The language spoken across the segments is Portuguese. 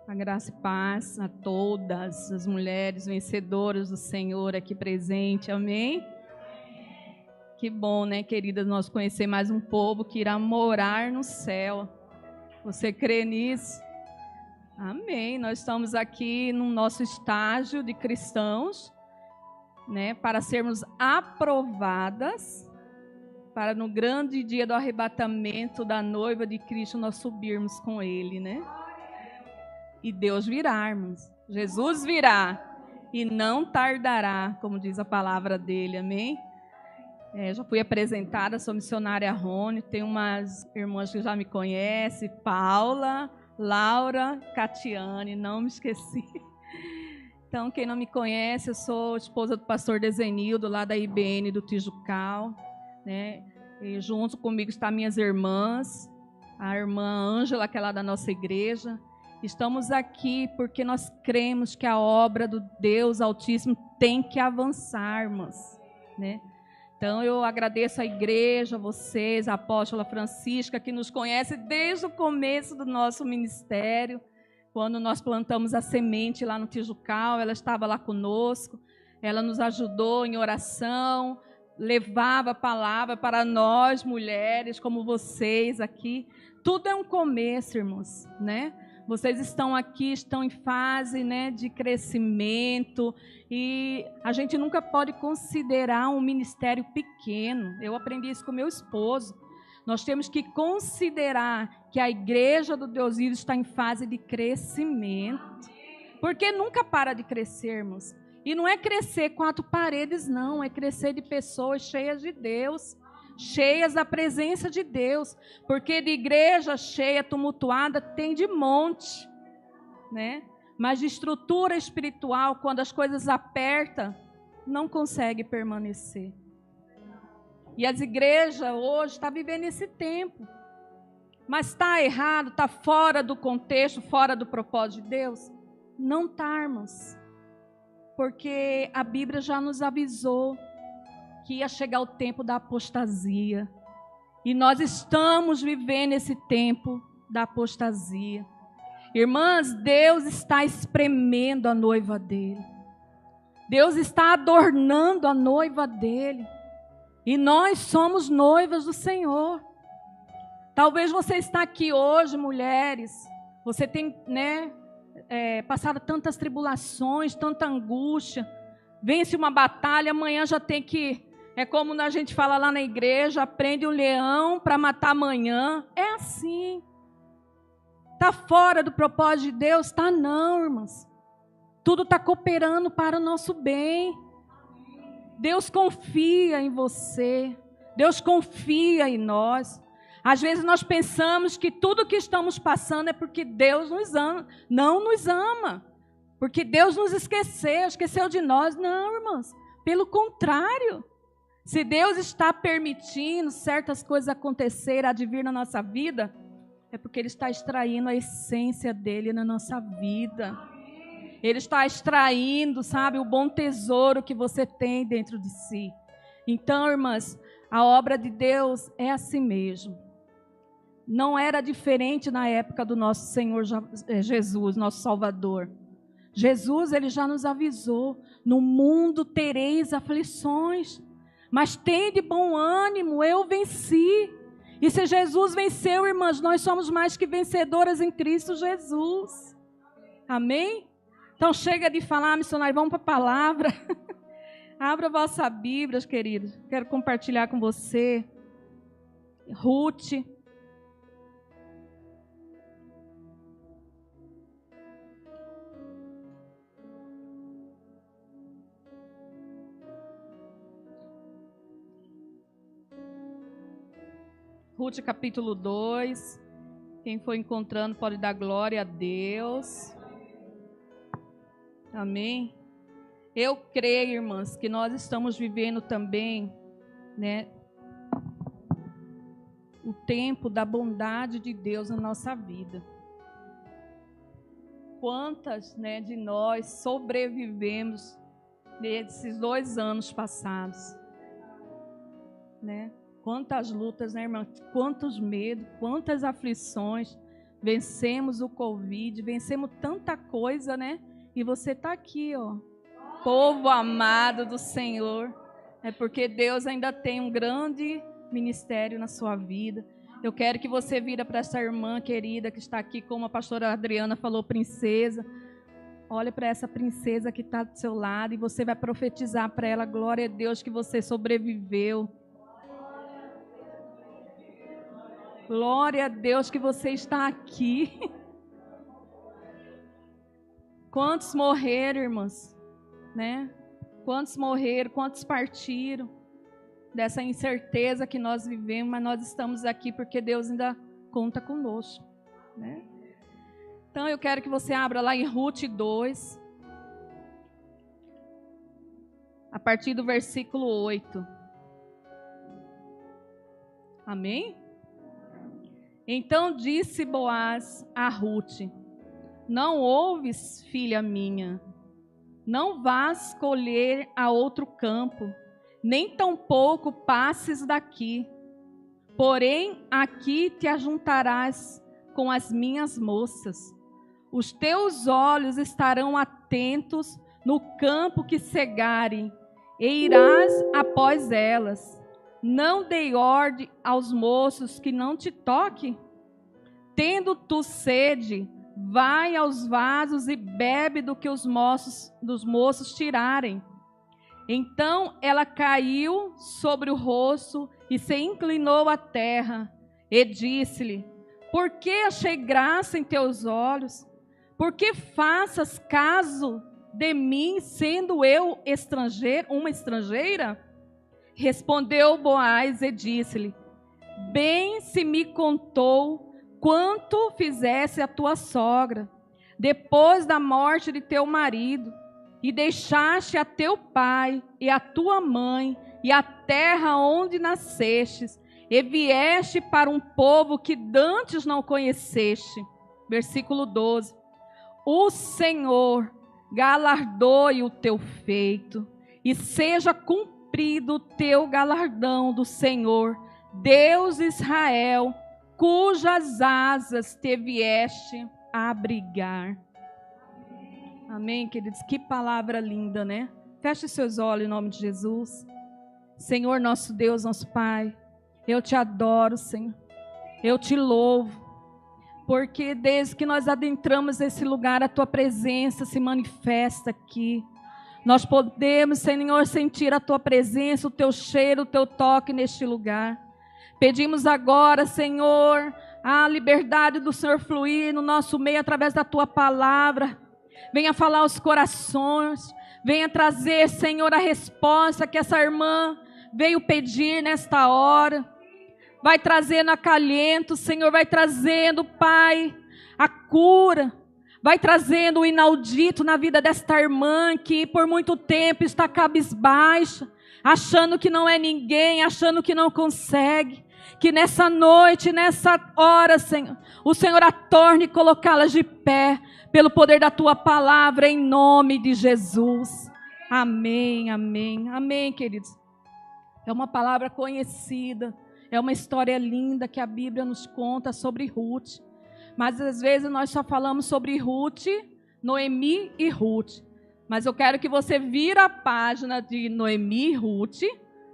A graça e paz a todas as mulheres vencedoras do Senhor aqui presente, amém? Que bom, né, queridas, nós conhecer mais um povo que irá morar no céu. Você crê nisso? Amém. Nós estamos aqui no nosso estágio de cristãos, né, para sermos aprovadas, para no grande dia do arrebatamento da noiva de Cristo nós subirmos com Ele, né? E Deus virá, irmãos. Jesus virá e não tardará, como diz a palavra dele, amém? Já fui apresentada, sou missionária Rony, tem umas irmãs que já me conhecem, Paula, Laura, Catiane, não me esqueci. Então, quem não me conhece, eu sou esposa do pastor Dezenildo, lá da IBN do Tijucal, né? E junto comigo estão minhas irmãs, a irmã Ângela, que é lá da nossa igreja. Estamos aqui porque nós cremos que a obra do Deus Altíssimo tem que avançar, irmãs, né? Então, eu agradeço a igreja, a vocês, a apóstola Francisca, que nos conhece desde o começo do nosso ministério. Quando nós plantamos a semente lá no Tijucal, ela estava lá conosco, ela nos ajudou em oração, levava a palavra para nós, mulheres, como vocês aqui. Tudo é um começo, irmãos, né? Vocês estão aqui, estão em fase, né, de crescimento e a gente nunca pode considerar um ministério pequeno. Eu aprendi isso com meu esposo. Nós temos que considerar que a igreja do Deus vivo está em fase de crescimento. Porque nunca para de crescermos. E não é crescer 4 paredes, não. É crescer de pessoas cheias de Deus. Cheias da presença de Deus, porque de igreja cheia, tumultuada, tem de monte, né? Mas de estrutura espiritual, quando as coisas apertam, não consegue permanecer. E as igrejas hoje estão vivendo esse tempo, mas está errado, está fora do contexto, fora do propósito de Deus? Não está, irmãos, porque a Bíblia já nos avisou que ia chegar o tempo da apostasia. E nós estamos vivendo esse tempo da apostasia. Irmãs, Deus está espremendo a noiva dele. Deus está adornando a noiva dele. E nós somos noivas do Senhor. Talvez você está aqui hoje, mulheres. Você tem, né, passado tantas tribulações, tanta angústia. Vence uma batalha, amanhã já tem que... É como a gente fala lá na igreja, aprende um leão para matar amanhã. É assim. Está fora do propósito de Deus? Está não, irmãos. Tudo está cooperando para o nosso bem. Deus confia em você. Deus confia em nós. Às vezes nós pensamos que tudo que estamos passando é porque Deus nos ama. Não nos ama. Porque Deus nos esqueceu de nós. Não, irmãos. Pelo contrário. Se Deus está permitindo certas coisas acontecerem, advir na nossa vida, é porque Ele está extraindo a essência dEle na nossa vida. Ele está extraindo, sabe, o bom tesouro que você tem dentro de si. Então, irmãs, a obra de Deus é assim mesmo. Não era diferente na época do nosso Senhor Jesus, nosso Salvador. Jesus, Ele já nos avisou, no mundo tereis aflições. Mas tem de bom ânimo, eu venci. E se Jesus venceu, irmãs, nós somos mais que vencedoras em Cristo Jesus. Amém? Então chega de falar, missionário, vamos para a palavra. Abra a vossa Bíblia, queridos. Quero compartilhar com você. Ruth. Ruth capítulo 2, quem for encontrando pode dar glória a Deus. Amém? Eu creio, irmãs, que nós estamos vivendo também, né, o tempo da bondade de Deus na nossa vida. Quantas, né, de nós sobrevivemos nesses 2 anos passados, né? Quantas lutas, né, irmã? Quantos medos, quantas aflições. vencemos o Covid, vencemos tanta coisa, né? E você está aqui, ó, povo amado do Senhor. É porque Deus ainda tem um grande ministério na sua vida. Eu quero que você vira para essa irmã querida que está aqui, como a pastora Adriana falou, princesa. Olha para essa princesa que está do seu lado e você vai profetizar para ela, glória a Deus, que você sobreviveu. Glória a Deus que você está aqui. Quantos morreram, irmãs? Né? Quantos morreram, quantos partiram dessa incerteza que nós vivemos, mas nós estamos aqui porque Deus ainda conta conosco, né? Então eu quero que você abra lá em Ruth 2, a partir do versículo 8. Amém? Então disse Boaz a Ruth: não ouves, filha minha, não vás colher a outro campo, nem tampouco passes daqui. Porém, aqui te ajuntarás com as minhas moças. Os teus olhos estarão atentos no campo que cegarem, e irás após elas. Não dei ordem aos moços que não te toquem. Tendo tu sede, vai aos vasos e bebe do que os moços tirarem. Então ela caiu sobre o rosto e se inclinou à terra, e disse-lhe: por que achei graça em teus olhos? Por que faças caso de mim, sendo eu uma estrangeira? Respondeu Boaz e disse-lhe: bem se me contou quanto fizesse a tua sogra, depois da morte de teu marido, e deixaste a teu pai e a tua mãe e a terra onde nascestes, e vieste para um povo que dantes não conheceste. Versículo 12. O Senhor galardoe o teu feito, e seja cumprido o teu galardão do Senhor, Deus de Israel, cujas asas te vieste a abrigar. Amém, queridos? Que palavra linda, né? Feche seus olhos em nome de Jesus. Senhor, nosso Deus, nosso Pai, eu te adoro, Senhor. Eu te louvo, porque desde que nós adentramos esse lugar, a tua presença se manifesta aqui. Nós podemos, Senhor, sentir a tua presença, o teu cheiro, o teu toque neste lugar. Pedimos agora, Senhor, a liberdade do Senhor fluir no nosso meio através da tua palavra. Venha falar aos corações, venha trazer, Senhor, a resposta que essa irmã veio pedir nesta hora. Vai trazendo acalento, Senhor, vai trazendo, Pai, a cura. Vai trazendo o inaudito na vida desta irmã que por muito tempo está cabisbaixa, achando que não é ninguém, achando que não consegue. Que nessa noite, nessa hora, Senhor, o Senhor a torne colocá-la de pé, pelo poder da tua palavra, em nome de Jesus. Amém, amém, amém, queridos. É uma palavra conhecida, é uma história linda que a Bíblia nos conta sobre Ruth. Mas às vezes nós só falamos sobre Ruth, Noemi e Ruth. Mas eu quero que você vire a página de Noemi e Ruth,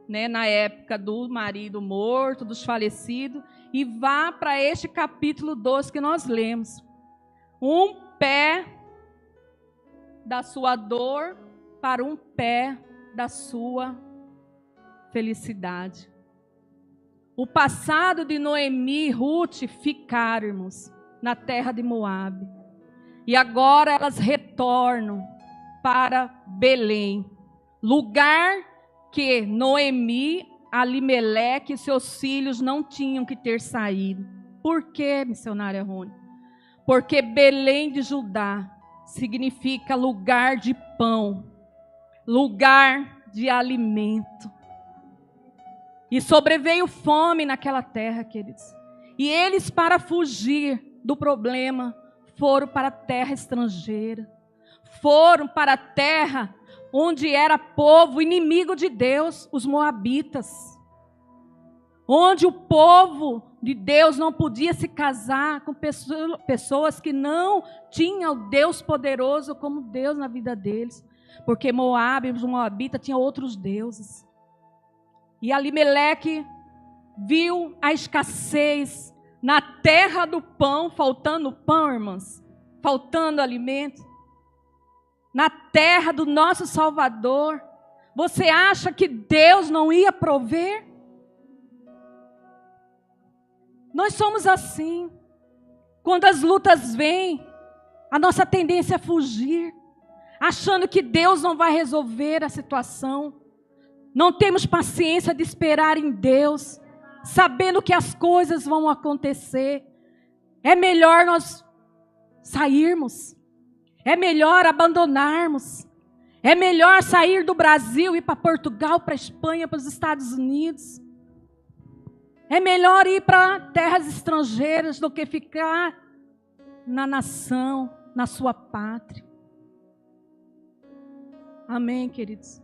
né, na época do marido morto, dos falecidos, e vá para este capítulo 12 que nós lemos. Um pé da sua dor para um pé da sua felicidade. O passado de Noemi e Ruth ficaram, irmãos, na terra de Moabe. E agora elas retornam para Belém, lugar que Noemi, Alimeleque e seus filhos não tinham que ter saído. Por quê, missionária Rony? Porque Belém de Judá significa lugar de pão, lugar de alimento. E sobreveio fome naquela terra, queridos. E eles, para fugir do problema, foram para a terra estrangeira. Foram para a terra onde era povo inimigo de Deus, os moabitas. onde o povo de Deus não podia se casar com pessoas que não tinham o Deus poderoso como Deus na vida deles, porque Moabe, os moabitas, tinham outros deuses. E Alimeleque viu a escassez na terra do pão, faltando pão, irmãs, faltando alimento, na terra do nosso Salvador. Você acha que Deus não ia prover? Nós somos assim. Quando as lutas vêm, a nossa tendência é fugir, achando que Deus não vai resolver a situação. Não temos paciência de esperar em Deus, sabendo que as coisas vão acontecer. É melhor nós sairmos. É melhor abandonarmos. É melhor sair do Brasil e ir para Portugal, para a Espanha, para os Estados Unidos. É melhor ir para terras estrangeiras do que ficar na nação, na sua pátria. Amém, queridos?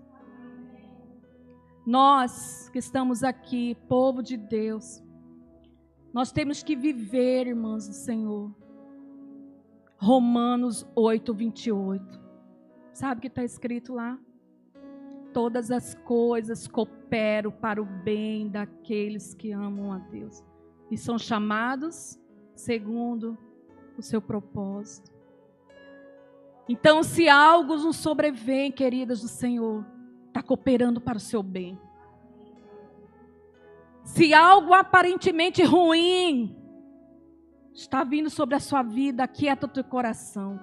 Nós que estamos aqui, povo de Deus, nós temos que viver, irmãos do Senhor. Romanos 8, 28. Sabe o que está escrito lá? Todas as coisas cooperam para o bem daqueles que amam a Deus e são chamados segundo o seu propósito. Então, se algo nos sobrevém, queridas do Senhor, está cooperando para o seu bem. Se algo aparentemente ruim está vindo sobre a sua vida, aquieta o teu coração.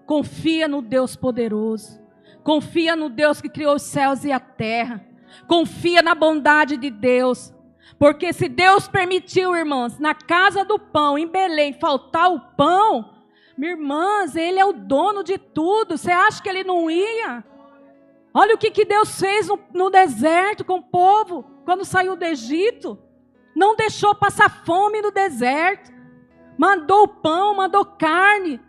Confia no Deus poderoso. Confia no Deus que criou os céus e a terra. Confia na bondade de Deus. Porque se Deus permitiu, irmãs, na casa do pão, em Belém, faltar o pão, minhas irmãs, Ele é o dono de tudo. Você acha que Ele não ia? Olha o que Deus fez no deserto com o povo, quando saiu do Egito. Não deixou passar fome no deserto. Mandou pão, mandou carne.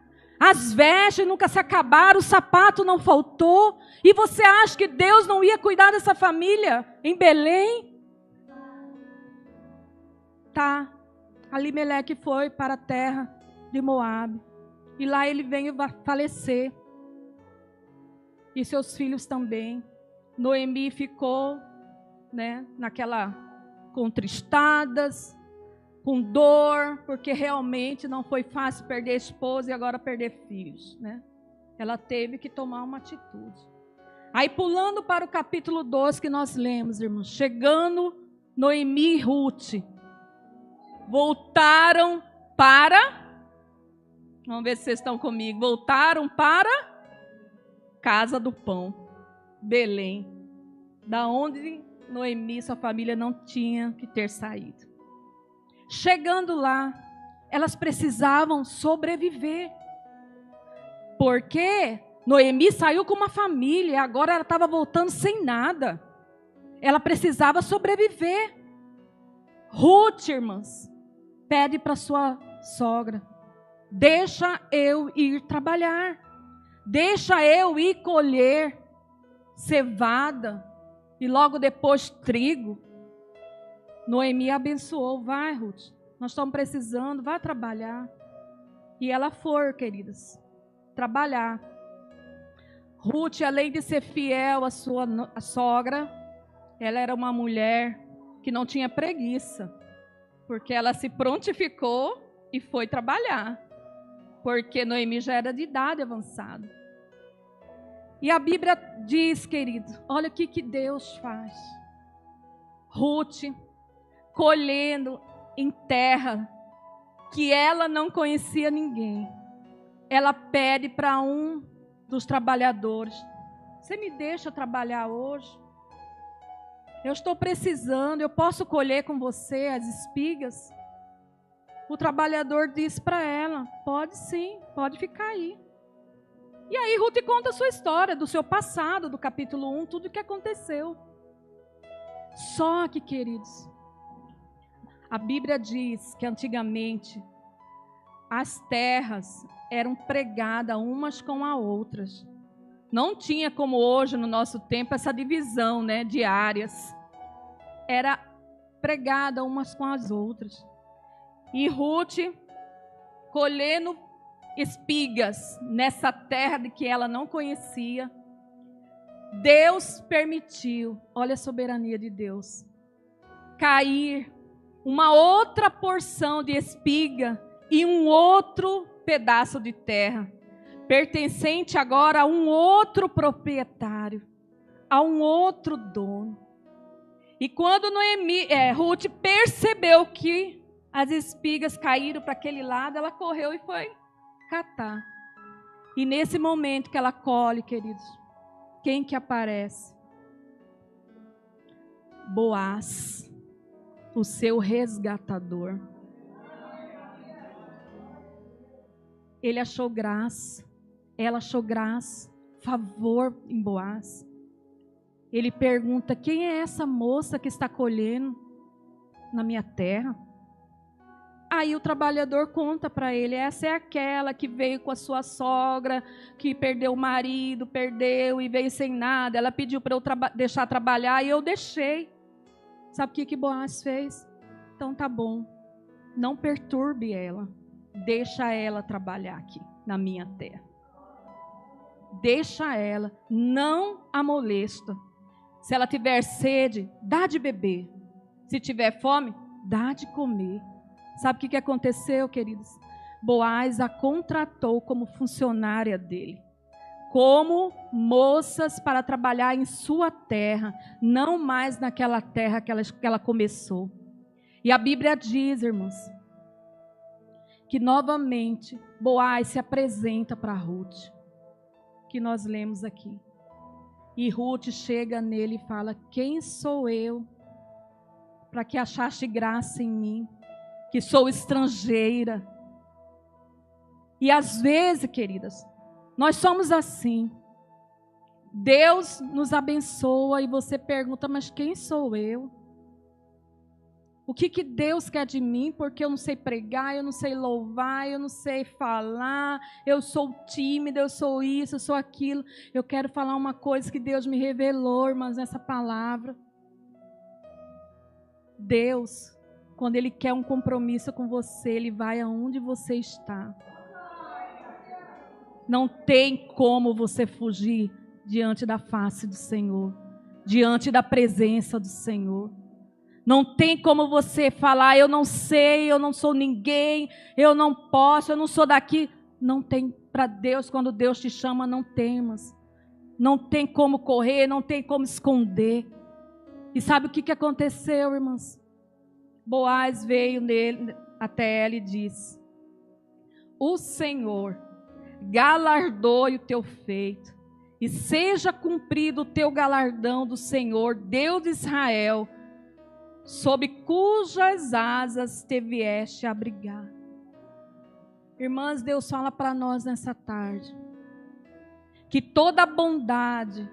As vestes nunca se acabaram, o sapato não faltou. E você acha que Deus não ia cuidar dessa família em Belém? Tá. Alimeleque foi para a terra de Moabe. E lá ele veio falecer. E seus filhos também. Noemi ficou, naquela contristadas, com dor, porque realmente não foi fácil perder a esposa e agora perder filhos, Ela teve que tomar uma atitude. Aí pulando para o capítulo 12 que nós lemos, irmãos, chegando Noemi e Ruth, voltaram para, vamos ver se vocês estão comigo, voltaram para casa do pão, Belém, da onde Noemi e sua família não tinham que ter saído. Chegando lá, elas precisavam sobreviver. Porque Noemi saiu com uma família, e agora ela estava voltando sem nada. Ela precisava sobreviver. Ruth, irmãs, pede para sua sogra: deixa eu ir trabalhar. Deixa eu ir colher cevada e logo depois trigo. Noemi abençoou. Vai, Ruth, nós estamos precisando, vai trabalhar. E ela foi, queridas, trabalhar. Ruth, além de ser fiel à sua sogra, ela era uma mulher que não tinha preguiça, porque ela se prontificou e foi trabalhar, porque Noemi já era de idade avançada. E a Bíblia diz, querido, olha o que Deus faz. Ruth, colhendo em terra que ela não conhecia ninguém, ela pede para um dos trabalhadores: você me deixa trabalhar hoje? Eu estou precisando, eu posso colher com você as espigas? O trabalhador disse para ela: pode sim, pode ficar aí. E aí Ruth conta a sua história, do seu passado, do capítulo 1, tudo o que aconteceu. Só que, queridos, a Bíblia diz que antigamente as terras eram pregadas umas com as outras. Não tinha como hoje, no nosso tempo, essa divisão, de áreas. Era pregadas umas com as outras. E Ruth, colhendo espigas nessa terra de que ela não conhecia, Deus permitiu, olha a soberania de Deus, cair uma outra porção de espiga e um outro pedaço de terra, pertencente agora a um outro proprietário, a um outro dono. E quando Ruth percebeu que as espigas caíram para aquele lado, ela correu e foi catar. E nesse momento que ela colhe, queridos, quem que aparece? Boaz, o seu resgatador. Ele achou graça, ela achou graça, favor em Boaz. Ele pergunta: quem é essa moça que está colhendo na minha terra? Aí o trabalhador conta para ele: essa é aquela que veio com a sua sogra, que perdeu o marido, e veio sem nada. Ela pediu para eu deixar trabalhar e eu deixei. Sabe o que Boaz fez? Então tá bom, não perturbe ela, deixa ela trabalhar aqui na minha terra. Deixa ela, não a molesta. Se ela tiver sede, dá de beber. Se tiver fome, dá de comer. Sabe o que aconteceu, queridos? Boaz a contratou como funcionária dele, como moças para trabalhar em sua terra, não mais naquela terra que ela começou. E a Bíblia diz, irmãos, que novamente Boaz se apresenta para Ruth, que nós lemos aqui. E Ruth chega nele e fala: quem sou eu para que achaste graça em mim, que sou estrangeira? E às vezes, queridas, nós somos assim. Deus nos abençoa e você pergunta: mas quem sou eu? O que Deus quer de mim? Porque eu não sei pregar, eu não sei louvar, eu não sei falar, eu sou tímida, eu sou isso, eu sou aquilo. Eu quero falar uma coisa que Deus me revelou, irmãs, nessa palavra. Deus, quando Ele quer um compromisso com você, Ele vai aonde você está. Não tem como você fugir diante da face do Senhor, diante da presença do Senhor. Não tem como você falar: eu não sei, eu não sou ninguém, eu não posso, eu não sou daqui. Não tem. Para Deus, quando Deus te chama, não temas. Não tem como correr, não tem como esconder. E sabe o que aconteceu, irmãs? Boaz veio nele, até ela e disse: o Senhor galardoe o teu feito, e seja cumprido o teu galardão do Senhor, Deus de Israel, sob cujas asas te vieste a abrigar. Irmãs, Deus fala para nós nessa tarde que toda bondade,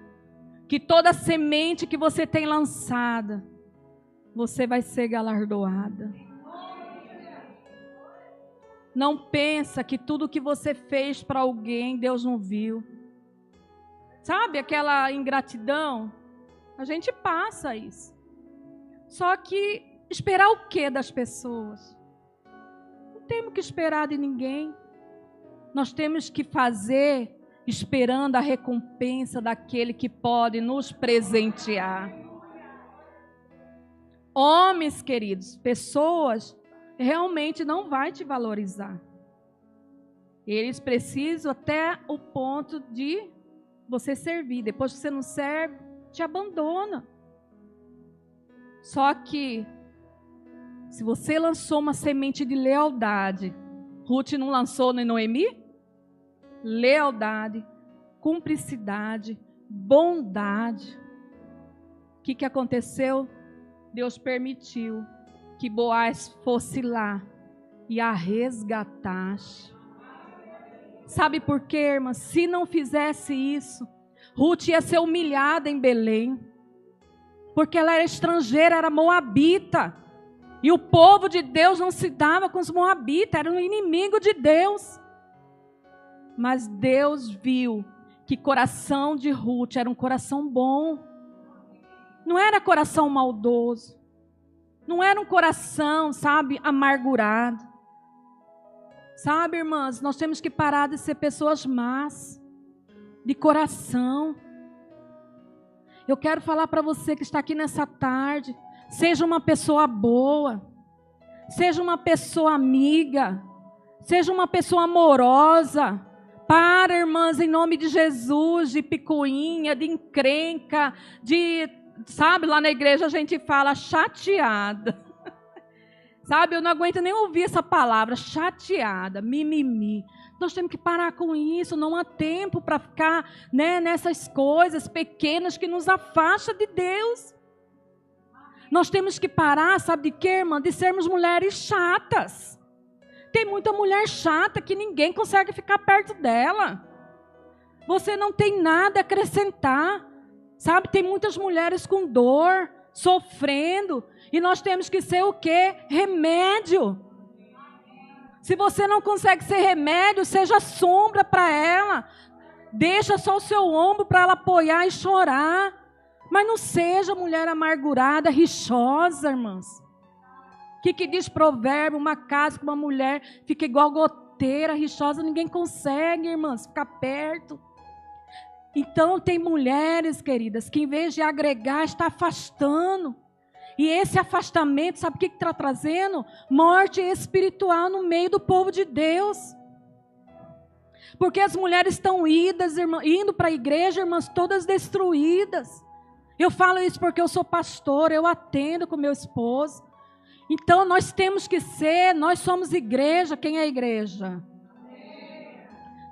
que toda semente que você tem lançada, você vai ser galardoada. Não pensa que tudo que você fez para alguém, Deus não viu. Sabe aquela ingratidão? A gente passa isso. Só que esperar o que das pessoas? Não temos que esperar de ninguém. Nós temos que fazer esperando a recompensa daquele que pode nos presentear. Homens, queridos, pessoas realmente não vai te valorizar. Eles precisam até o ponto de você servir. Depois que você não serve, te abandona. Só que, se você lançou uma semente de lealdade, Ruth não lançou nem Noemi? Lealdade, cumplicidade, bondade. O que aconteceu? Deus permitiu que Boaz fosse lá e a resgatasse. Sabe por quê, irmã? Se não fizesse isso, Ruth ia ser humilhada em Belém. Porque ela era estrangeira, era moabita. E o povo de Deus não se dava com os moabitas, era um inimigo de Deus. Mas Deus viu que o coração de Ruth era um coração bom. Não era coração maldoso. Não era um coração, sabe, amargurado. Sabe, irmãs, nós temos que parar de ser pessoas más, de coração. Eu quero falar para você que está aqui nessa tarde, seja uma pessoa boa, seja uma pessoa amiga, seja uma pessoa amorosa. Para, irmãs, em nome de Jesus, de picuinha, de encrenca, sabe, lá na igreja a gente fala chateada. Sabe, eu não aguento nem ouvir essa palavra, chateada, mimimi. Nós temos que parar com isso, não há tempo para ficar, né, nessas coisas pequenas que nos afastam de Deus. Nós temos que parar, sabe de quê, irmã? De sermos mulheres chatas. Tem muita mulher chata que ninguém consegue ficar perto dela. Você não tem nada a acrescentar. Sabe, tem muitas mulheres com dor, sofrendo. E nós temos que ser o quê? Remédio. Se você não consegue ser remédio, seja sombra para ela. Deixa só o seu ombro para ela apoiar e chorar. Mas não seja mulher amargurada, rixosa, irmãs. O que diz provérbio? Uma casa com uma mulher fica igual goteira, rixosa. Ninguém consegue, irmãs, ficar perto. Então tem mulheres, queridas, que em vez de agregar, está afastando. E esse afastamento, sabe o que está trazendo? Morte espiritual no meio do povo de Deus. Porque as mulheres estão indo para a igreja, irmãs, todas destruídas. Eu falo isso porque eu sou pastora, eu atendo com meu esposo. Então nós temos que ser, nós somos igreja. Quem é igreja?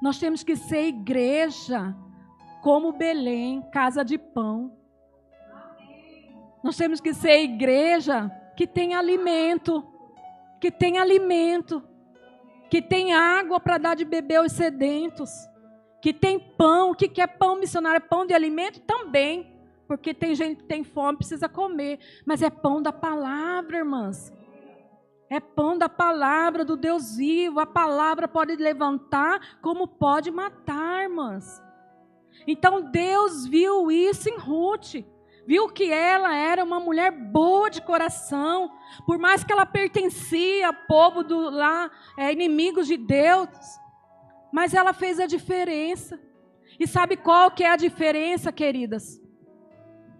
Nós temos que ser igreja como Belém, casa de pão. Nós temos que ser igreja que tem alimento, que tem água para dar de beber aos sedentos, que tem pão. O que é pão missionário? É pão de alimento também, porque tem gente que tem fome, precisa comer, mas é pão da palavra, irmãs. É pão da palavra do Deus vivo. A palavra pode levantar como pode matar, irmãs. Então Deus viu isso em Ruth. Viu que ela era uma mulher boa de coração. Por mais que ela pertencia ao povo inimigos de Deus. Mas ela fez a diferença. E sabe qual que é a diferença, queridas?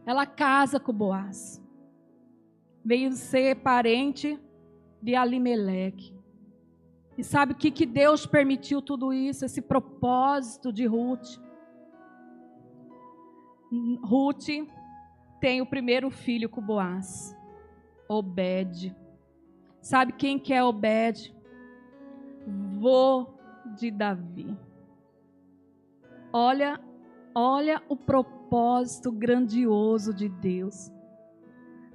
Ela casa com Boaz. Veio ser parente de Alimeleque. E sabe o que Deus permitiu tudo isso? Esse propósito de Ruth. Ruth tem o primeiro filho com Boaz, Obed. Sabe quem que é Obed? Vô de Davi. Olha o propósito grandioso de Deus.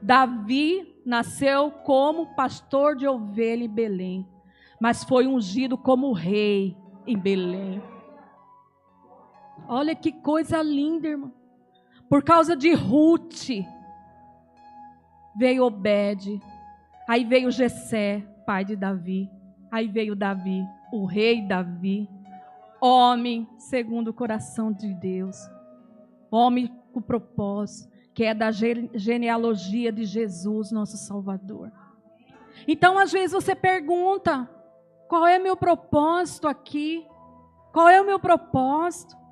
Davi nasceu como pastor de ovelha em Belém, mas foi ungido como rei em Belém. Olha que coisa linda, irmão. Por causa de Ruth, veio Obed, aí veio Jessé, pai de Davi, aí veio Davi, o rei Davi, homem segundo o coração de Deus, homem com propósito, que é da genealogia de Jesus, nosso Salvador. Então, às vezes você pergunta, qual é meu propósito aqui? Qual é o meu propósito?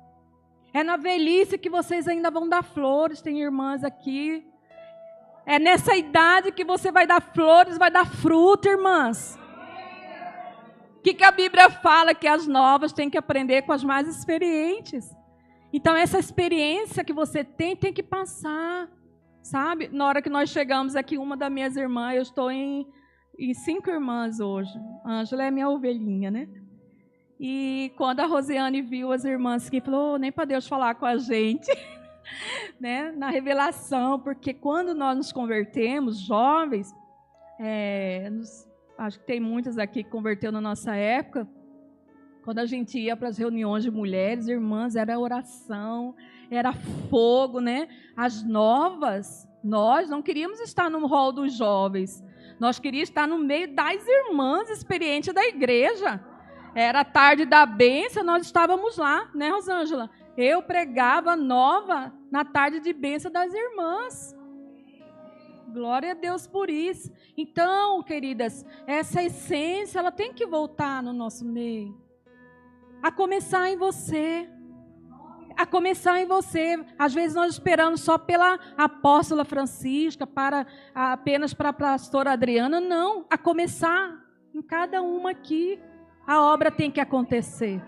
É na velhice que vocês ainda vão dar flores, tem irmãs aqui. É nessa idade que você vai dar flores, vai dar fruto, irmãs. O que a Bíblia fala? Que as novas têm que aprender com as mais experientes. Então, essa experiência que você tem que passar, sabe? Na hora que nós chegamos aqui, uma das minhas irmãs, eu estou em 5 irmãs hoje. A Ângela é minha ovelhinha, né? E quando a Rosiane viu as irmãs aqui, falou, nem para Deus falar com a gente, né? Na revelação, porque quando nós nos convertemos, jovens, acho que tem muitas aqui que converteu na nossa época, quando a gente ia para as reuniões de mulheres, irmãs, era oração, era fogo, né? As novas, nós não queríamos estar no hall dos jovens, nós queríamos estar no meio das irmãs experientes da igreja. Era a tarde da bênção, nós estávamos lá, né, Rosângela? Eu pregava nova na tarde de bênção das irmãs. Glória a Deus por isso. Então, queridas, essa essência, ela tem que voltar no nosso meio. A começar em você. A começar em você. Às vezes nós esperamos só pela apóstola Francisca, apenas para a pastora Adriana. Não, a começar em cada uma aqui. A obra tem que acontecer.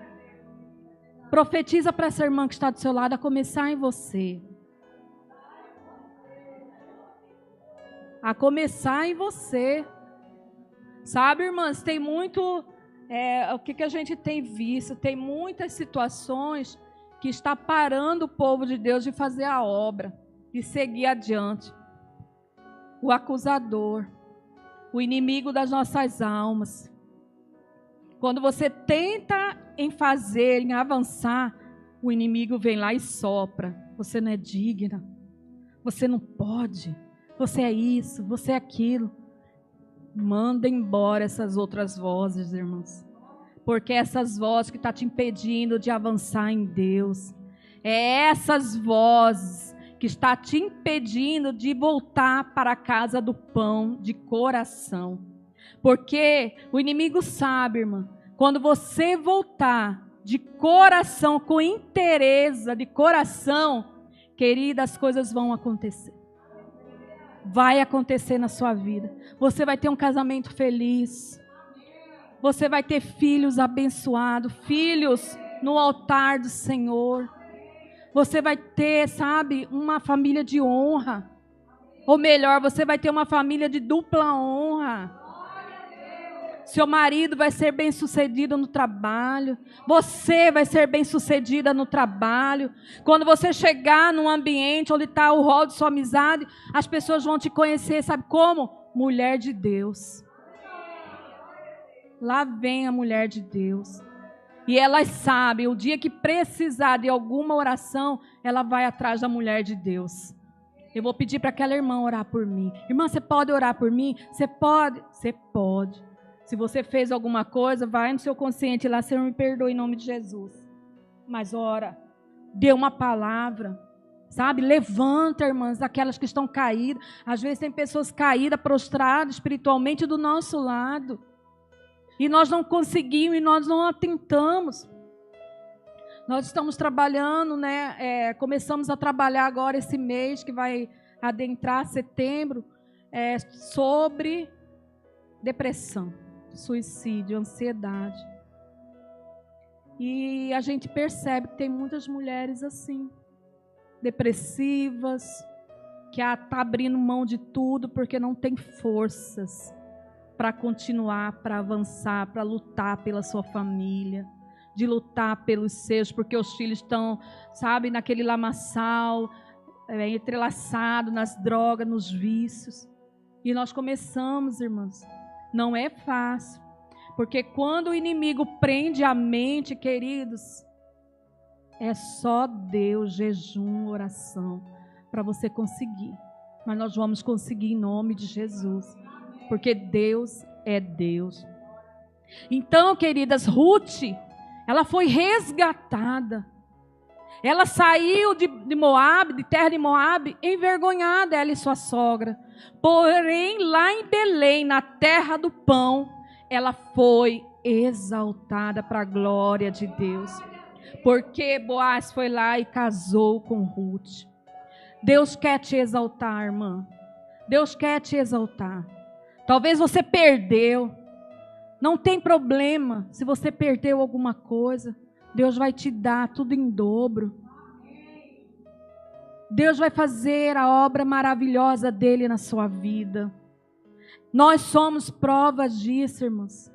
Profetiza para essa irmã que está do seu lado, a começar em você. A começar em você. Sabe, irmãs, tem muito... o que a gente tem visto? Tem muitas situações que está parando o povo de Deus de fazer a obra, de seguir adiante. O acusador, o inimigo das nossas almas. Quando você tenta em fazer, em avançar, o inimigo vem lá e sopra. Você não é digna, você não pode, você é isso, você é aquilo. Manda embora essas outras vozes, irmãos. Porque essas vozes que estão te impedindo de avançar em Deus. É essas vozes que estão te impedindo de voltar para a casa do pão de coração. Porque o inimigo sabe, irmã, quando você voltar de coração, com inteireza de coração, querida, as coisas vão acontecer. Vai acontecer na sua vida. Você vai ter um casamento feliz. Você vai ter filhos abençoados, filhos no altar do Senhor. Você vai ter, sabe, uma família de honra. Ou melhor, você vai ter uma família de dupla honra. Seu marido vai ser bem-sucedido no trabalho. Você vai ser bem-sucedida no trabalho. Quando você chegar num ambiente onde está o rol de sua amizade, as pessoas vão te conhecer, sabe como? Mulher de Deus. Lá vem a mulher de Deus. E elas sabem, o dia que precisar de alguma oração, ela vai atrás da mulher de Deus. Eu vou pedir para aquela irmã orar por mim. Irmã, você pode orar por mim? Você pode? Você pode. Se você fez alguma coisa, vai no seu consciente lá, Senhor, me perdoe em nome de Jesus. Mas ora, dê uma palavra, sabe? Levanta, irmãs, aquelas que estão caídas. Às vezes tem pessoas caídas, prostradas espiritualmente do nosso lado. E nós não conseguimos, e nós não atentamos. Nós estamos trabalhando, né? Começamos a trabalhar agora esse mês, que vai adentrar setembro, sobre depressão, suicídio, ansiedade. E a gente percebe que tem muitas mulheres assim, depressivas, que está abrindo mão de tudo porque não tem forças para continuar, para avançar, para lutar pela sua família, de lutar pelos seus, porque os filhos estão, sabe, naquele lamaçal, entrelaçado nas drogas, nos vícios. E nós começamos, irmãos, não é fácil, porque quando o inimigo prende a mente, queridos, é só Deus, jejum, oração, para você conseguir. Mas nós vamos conseguir em nome de Jesus, porque Deus é Deus. Então, queridas, Ruth, ela foi resgatada. Ela saiu de Moabe, de terra de Moabe, envergonhada, ela e sua sogra. Porém, lá em Belém, na terra do pão, ela foi exaltada para a glória de Deus. Porque Boaz foi lá e casou com Ruth. Deus quer te exaltar, irmã. Deus quer te exaltar. Talvez você perdeu. Não tem problema se você perdeu alguma coisa. Deus vai te dar tudo em dobro. Deus vai fazer a obra maravilhosa dele na sua vida. Nós somos provas disso, irmãos.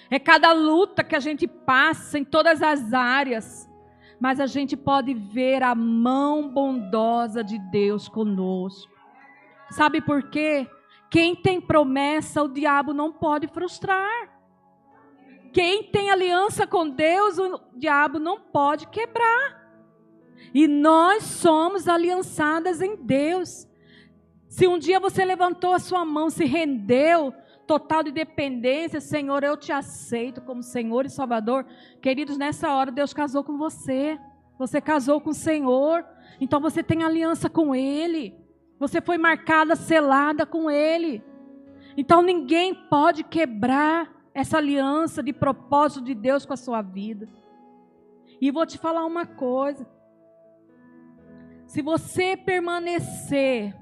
É cada luta que a gente passa em todas as áreas. Mas a gente pode ver a mão bondosa de Deus conosco. Sabe por quê? Quem tem promessa, o diabo não pode frustrar. Quem tem aliança com Deus, o diabo não pode quebrar. E nós somos aliançadas em Deus. Se um dia você levantou a sua mão, se rendeu, total de dependência, Senhor, eu te aceito como Senhor e Salvador. Queridos, nessa hora Deus casou com você. Você casou com o Senhor. Então você tem aliança com Ele. Você foi marcada, selada com Ele. Então ninguém pode quebrar essa aliança de propósito de Deus com a sua vida. E vou te falar uma coisa. Se você permanecer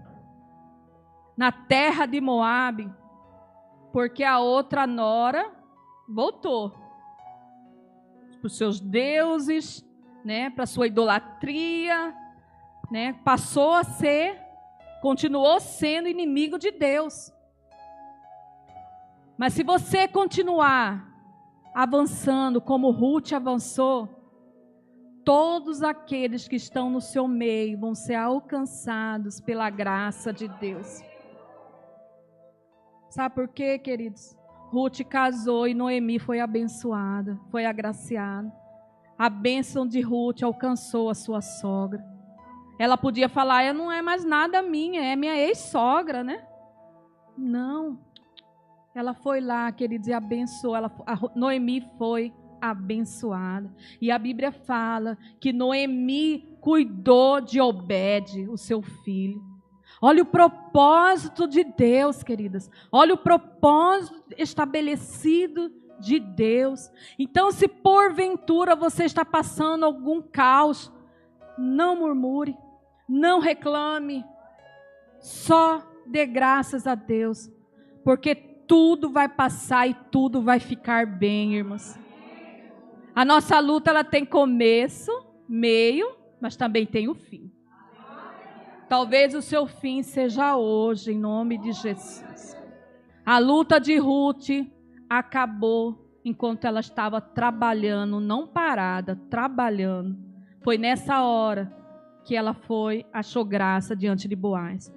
na terra de Moabe, porque a outra nora voltou para os seus deuses, né, para a sua idolatria, né, continuou sendo inimigo de Deus. Mas se você continuar avançando como Ruth avançou, todos aqueles que estão no seu meio vão ser alcançados pela graça de Deus. Sabe por quê, queridos? Ruth casou e Noemi foi abençoada, foi agraciada. A bênção de Ruth alcançou a sua sogra. Ela podia falar, não é mais nada minha, é minha ex-sogra, né? Não. Ela foi lá, queridos, e abençoou. Noemi foi abençoada. E a Bíblia fala que Noemi cuidou de Obed, o seu filho. Olha o propósito de Deus, queridas. Olha o propósito estabelecido de Deus. Então, se porventura você está passando algum caos, não murmure, não reclame, só dê graças a Deus, porque tudo vai passar e tudo vai ficar bem, irmãos. A nossa luta, ela tem começo, meio, mas também tem o fim. Talvez o seu fim seja hoje, em nome de Jesus. A luta de Ruth acabou enquanto ela estava trabalhando, não parada, trabalhando. Foi nessa hora que ela achou graça diante de Boaz.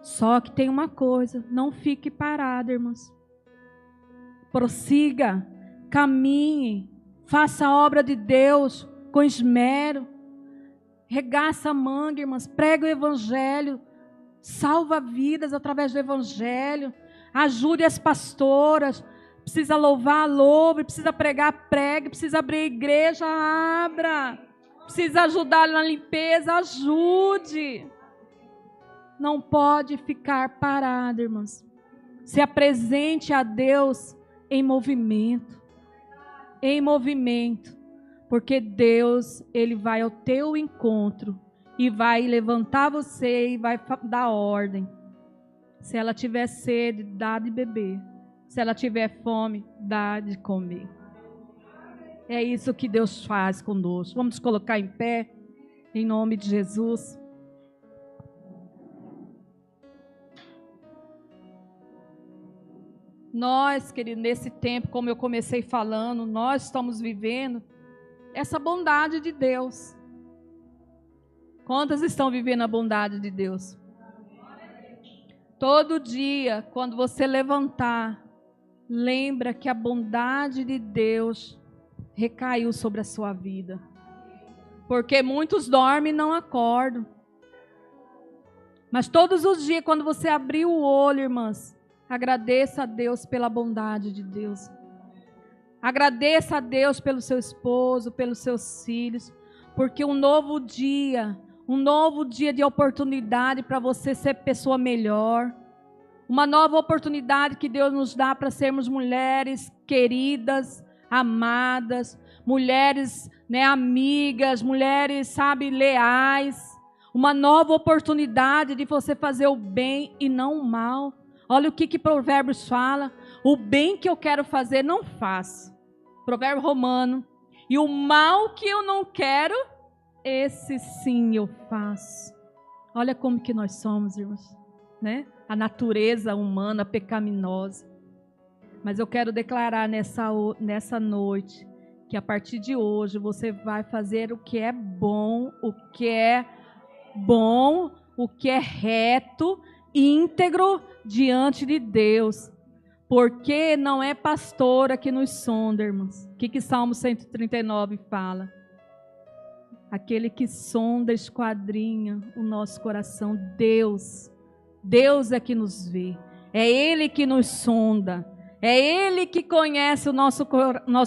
Só que tem uma coisa, não fique parada, irmãos. Prossiga, caminhe, faça a obra de Deus com esmero. Regaça a manga, irmãs, prega o evangelho, salva vidas através do evangelho. Ajude as pastoras. Precisa louvar, louve. Precisa pregar, pregue. Precisa abrir igreja, abra. Precisa ajudar na limpeza, ajude. Não pode ficar parado, irmãos. Se apresente a Deus em movimento. Em movimento. Porque Deus, Ele vai ao teu encontro e vai levantar você e vai dar ordem. Se ela tiver sede, dá de beber. Se ela tiver fome, dá de comer. É isso que Deus faz conosco. Vamos colocar em pé, em nome de Jesus. Nós, querido, nesse tempo, como eu comecei falando, nós estamos vivendo essa bondade de Deus. Quantas estão vivendo a bondade de Deus? Todo dia, quando você levantar, lembra que a bondade de Deus recaiu sobre a sua vida. Porque muitos dormem e não acordam. Mas todos os dias, quando você abrir o olho, irmãs, agradeça a Deus pela bondade de Deus. Agradeça a Deus pelo seu esposo, pelos seus filhos, porque um novo dia de oportunidade para você ser pessoa melhor, uma nova oportunidade que Deus nos dá para sermos mulheres queridas, amadas, mulheres, né, amigas, mulheres, leais, uma nova oportunidade de você fazer o bem e não o mal. Olha o que Provérbios fala, o bem que eu quero fazer não faço. Provérbio romano. E o mal que eu não quero, esse sim eu faço. Olha como que nós somos, irmãos, né? A natureza humana pecaminosa. Mas eu quero declarar nessa noite que a partir de hoje você vai fazer o que é bom, o que é reto, íntegro diante de Deus. Porque não é pastora que nos sonda, irmãos. O que Salmo 139 fala? Aquele que sonda, esquadrinha o nosso coração. Deus é que nos vê. É Ele que nos sonda. É Ele que conhece o nosso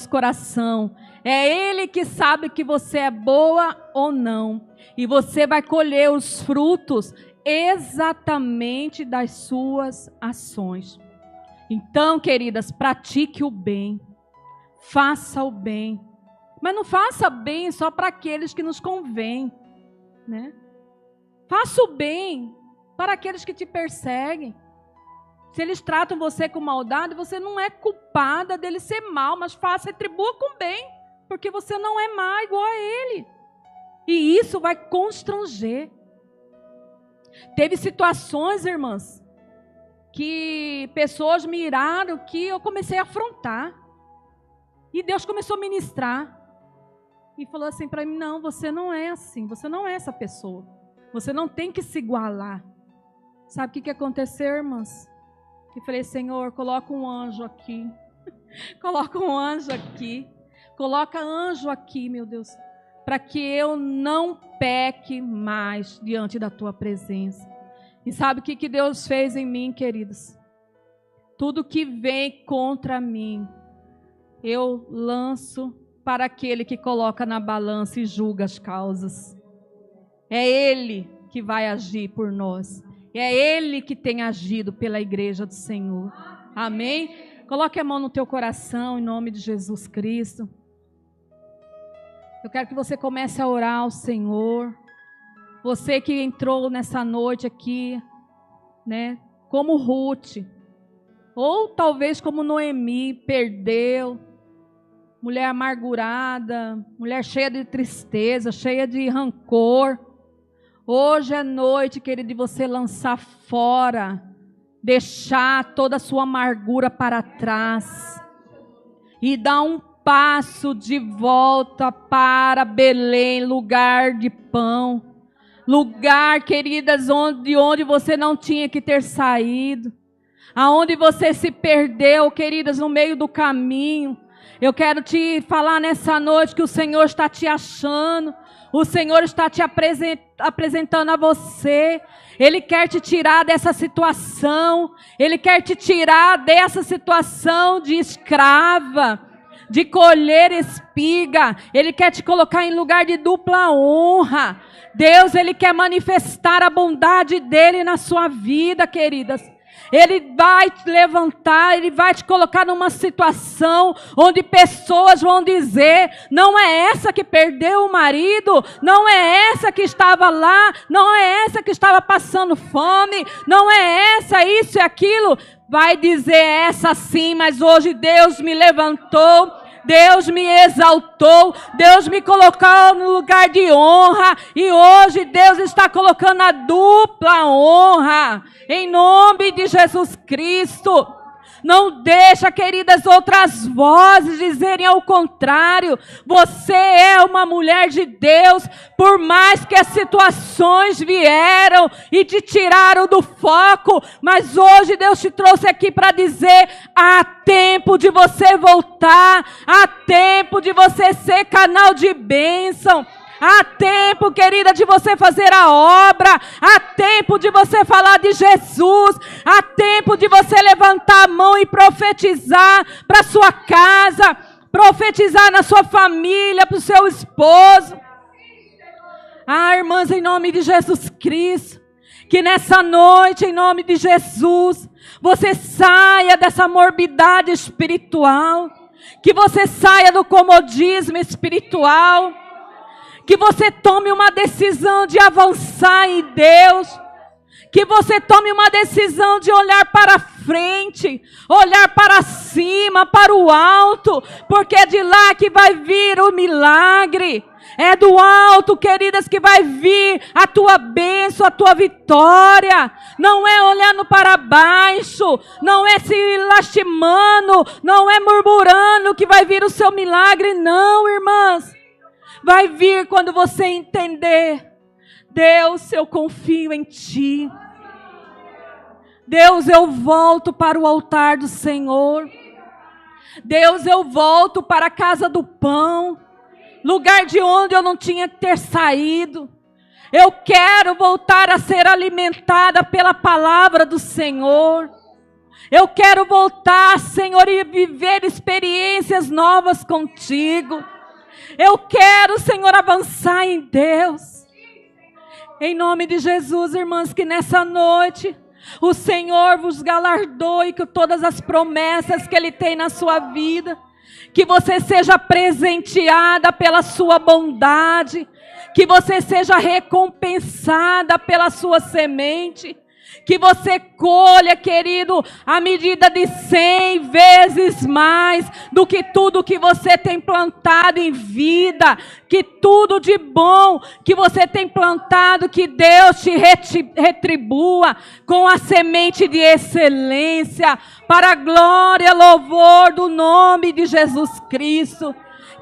coração. É Ele que sabe que você é boa ou não. E você vai colher os frutos exatamente das suas ações. Então, queridas, pratique o bem, faça o bem, mas não faça bem só para aqueles que nos convém, né? Faça o bem para aqueles que te perseguem. Se eles tratam você com maldade, você não é culpada dele ser mal, mas faça, retribua com bem, porque você não é má igual a ele. E isso vai constranger. Teve situações, irmãs, que pessoas me iraram, que eu comecei a afrontar. E Deus começou a ministrar. E falou assim para mim, não, você não é assim, você não é essa pessoa. Você não tem que se igualar. Sabe o que aconteceu, irmãs? Eu falei, Senhor, coloca um anjo aqui. Coloca um anjo aqui. Coloca anjo aqui, meu Deus. Para que eu não peque mais diante da tua presença. E sabe o que Deus fez em mim, queridos? Tudo que vem contra mim, eu lanço para aquele que coloca na balança e julga as causas. É Ele que vai agir por nós. É Ele que tem agido pela igreja do Senhor. Amém? Coloque a mão no teu coração, em nome de Jesus Cristo. Eu quero que você comece a orar ao Senhor. Você que entrou nessa noite aqui, né, como Ruth, ou talvez como Noemi, perdeu, mulher amargurada, mulher cheia de tristeza, cheia de rancor. Hoje é noite, querido, de você lançar fora, deixar toda a sua amargura para trás e dar um passo de volta para Belém, lugar de pão, lugar, queridas, onde você não tinha que ter saído, aonde você se perdeu, queridas, no meio do caminho. Eu quero te falar nessa noite que o Senhor está te achando, o Senhor está te apresentando a você. Ele quer te tirar dessa situação, Ele quer te tirar dessa situação de escrava, de colher espiga. Ele quer te colocar em lugar de dupla honra. Deus, Ele quer manifestar a bondade dEle na sua vida, queridas. Ele vai te levantar, Ele vai te colocar numa situação onde pessoas vão dizer, não é essa que perdeu o marido, não é essa que estava lá, não é essa que estava passando fome, não é essa, isso e aquilo. Vai dizer essa sim, mas hoje Deus me levantou, Deus me exaltou, Deus me colocou no lugar de honra, e hoje Deus está colocando a dupla honra, em nome de Jesus Cristo. Não deixa, queridas, outras vozes dizerem ao contrário. Você é uma mulher de Deus, por mais que as situações vieram e te tiraram do foco, mas hoje Deus te trouxe aqui para dizer, há tempo de você voltar, há tempo de você ser canal de bênção. Há tempo, querida, de você fazer a obra. Há tempo de você falar de Jesus. Há tempo de você levantar a mão e profetizar para sua casa. Profetizar na sua família, para o seu esposo. Ah, irmãs, em nome de Jesus Cristo, que nessa noite, em nome de Jesus, você saia dessa morbidade espiritual. Que você saia do comodismo espiritual. Que você tome uma decisão de avançar em Deus. Que você tome uma decisão de olhar para frente, olhar para cima, para o alto, porque é de lá que vai vir o milagre. É do alto, queridas, que vai vir a tua bênção, a tua vitória. Não é olhando para baixo, não é se lastimando, não é murmurando que vai vir o seu milagre, não, irmãs. Vai vir quando você entender, Deus, eu confio em Ti. Deus, eu volto para o altar do Senhor. Deus, eu volto para a casa do pão, lugar de onde eu não tinha que ter saído. Eu quero voltar a ser alimentada pela palavra do Senhor. Eu quero voltar, Senhor, e viver experiências novas contigo. Eu quero, Senhor, avançar em Deus. Em nome de Jesus, irmãs, que nessa noite o Senhor vos galardoe com todas as promessas que Ele tem na sua vida. Que você seja presenteada pela sua bondade. Que você seja recompensada pela sua semente. Que você colha, querido, a medida de 100 vezes mais do que tudo que você tem plantado em vida. Que tudo de bom que você tem plantado, que Deus te retribua com a semente de excelência, para a glória e louvor do nome de Jesus Cristo.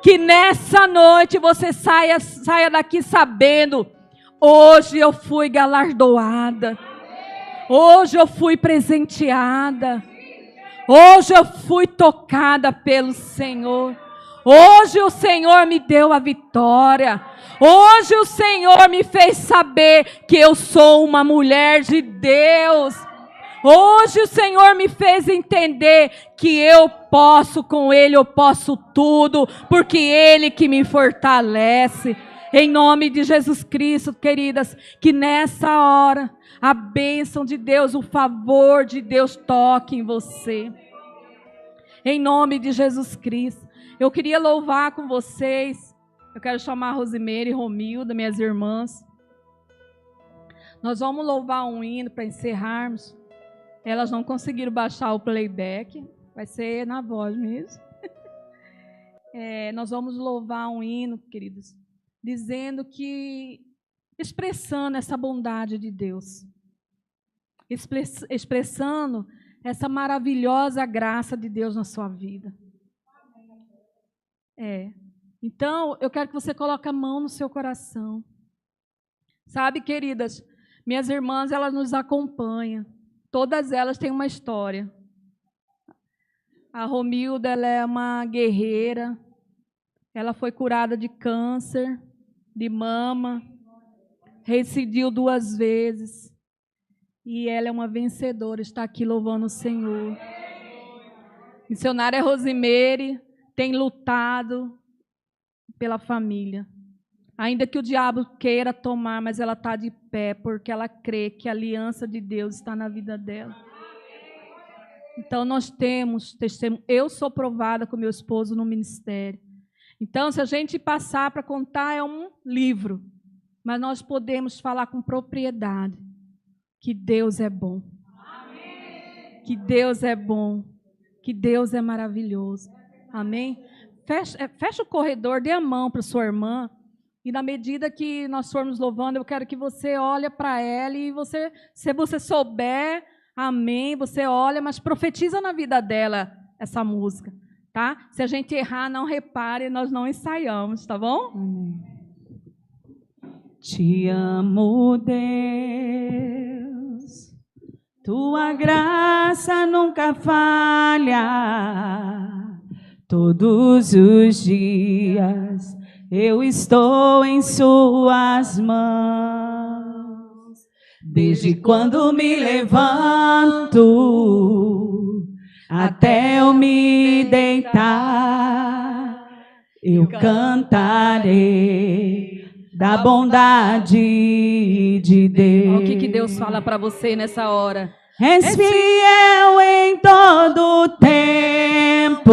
Que nessa noite você saia daqui sabendo, hoje eu fui galardoada. Hoje eu fui presenteada. Hoje eu fui tocada pelo Senhor. Hoje o Senhor me deu a vitória. Hoje o Senhor me fez saber que eu sou uma mulher de Deus. Hoje o Senhor me fez entender que eu posso, com Ele eu posso tudo, porque Ele que me fortalece. Em nome de Jesus Cristo, queridas, que nessa hora a bênção de Deus, o favor de Deus toque em você. Em nome de Jesus Cristo. Eu queria louvar com vocês. Eu quero chamar a Rosimeire e Romilda, minhas irmãs. Nós vamos louvar um hino para encerrarmos. Elas não conseguiram baixar o playback. Vai ser na voz mesmo. Nós vamos louvar um hino, queridos, dizendo que, expressando essa bondade de Deus, expressando essa maravilhosa graça de Deus na sua vida. Então, eu quero que você coloque a mão no seu coração. Sabe, queridas, minhas irmãs, elas nos acompanham. Todas elas têm uma história. A Romilda, ela é uma guerreira. Ela foi curada de câncer, de mama. Reincidiu 2 vezes. E ela é uma vencedora, está aqui louvando o Senhor. Missionária Rosimeire tem lutado pela família. Ainda que o diabo queira tomar, mas ela está de pé, porque ela crê que a aliança de Deus está na vida dela. Então nós temos testemunho. Eu sou provada com meu esposo no ministério. Então, se a gente passar para contar, é um livro. Mas nós podemos falar com propriedade que Deus é bom. Amém. Que Deus é bom. Que Deus é maravilhoso. Amém? Fecha o corredor, dê a mão para sua irmã. E na medida que nós formos louvando, eu quero que você olhe para ela e você, se você souber, amém, você olha, mas profetiza na vida dela essa música, tá? Se a gente errar, não repare, nós não ensaiamos, tá bom? Amém. Te amo, Deus, tua graça nunca falha, todos os dias eu estou em suas mãos. Desde quando me levanto até eu me deitar, eu cantarei da bondade de Deus. O que Deus fala para você nessa hora? És fiel em todo tempo.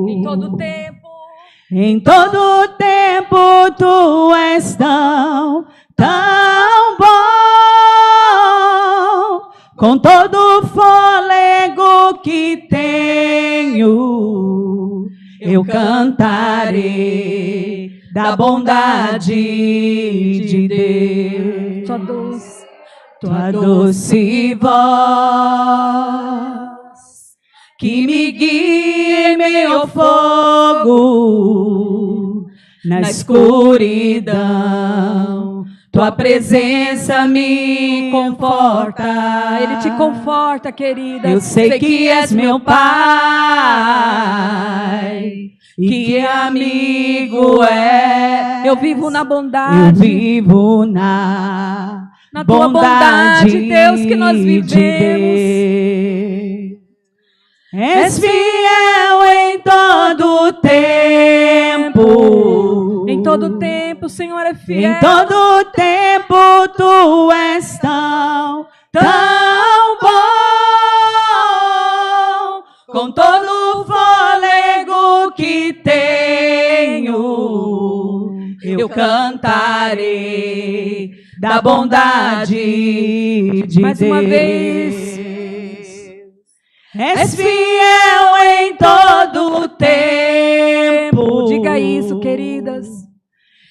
Em todo tempo. Em todo tempo tu és tão bom. Com todo o fôlego que tenho, eu cantarei da bondade de Deus. Tua doce voz que me guia em meio ao fogo, na escuridão, tua presença me conforta. Ele te conforta, querida. Eu sei que és meu Pai, que amigo é. Eu vivo na bondade. Eu vivo na tua bondade, Deus, que nós vivemos. És fiel em todo tempo. Em todo tempo, o Senhor é fiel. Em todo tempo tempo tu és tão bom. Com todo o fôlego que tenho, eu cantarei da bondade de Mais Deus. uma vez. És fiel em todo o tempo. Diga isso, queridas.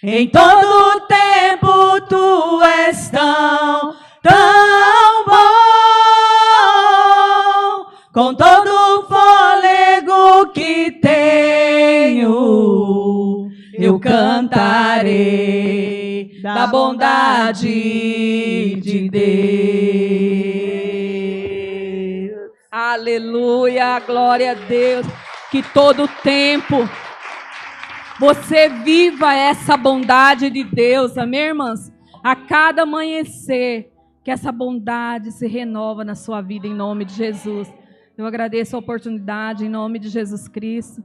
Em todo o tempo tu és tão bom. Com todo o fôlego que tenho, eu cantarei da bondade de Deus. Aleluia, glória a Deus. Que todo o tempo você viva essa bondade de Deus, amém, irmãs? A cada amanhecer, que essa bondade se renova na sua vida, em nome de Jesus. Eu agradeço a oportunidade, em nome de Jesus Cristo.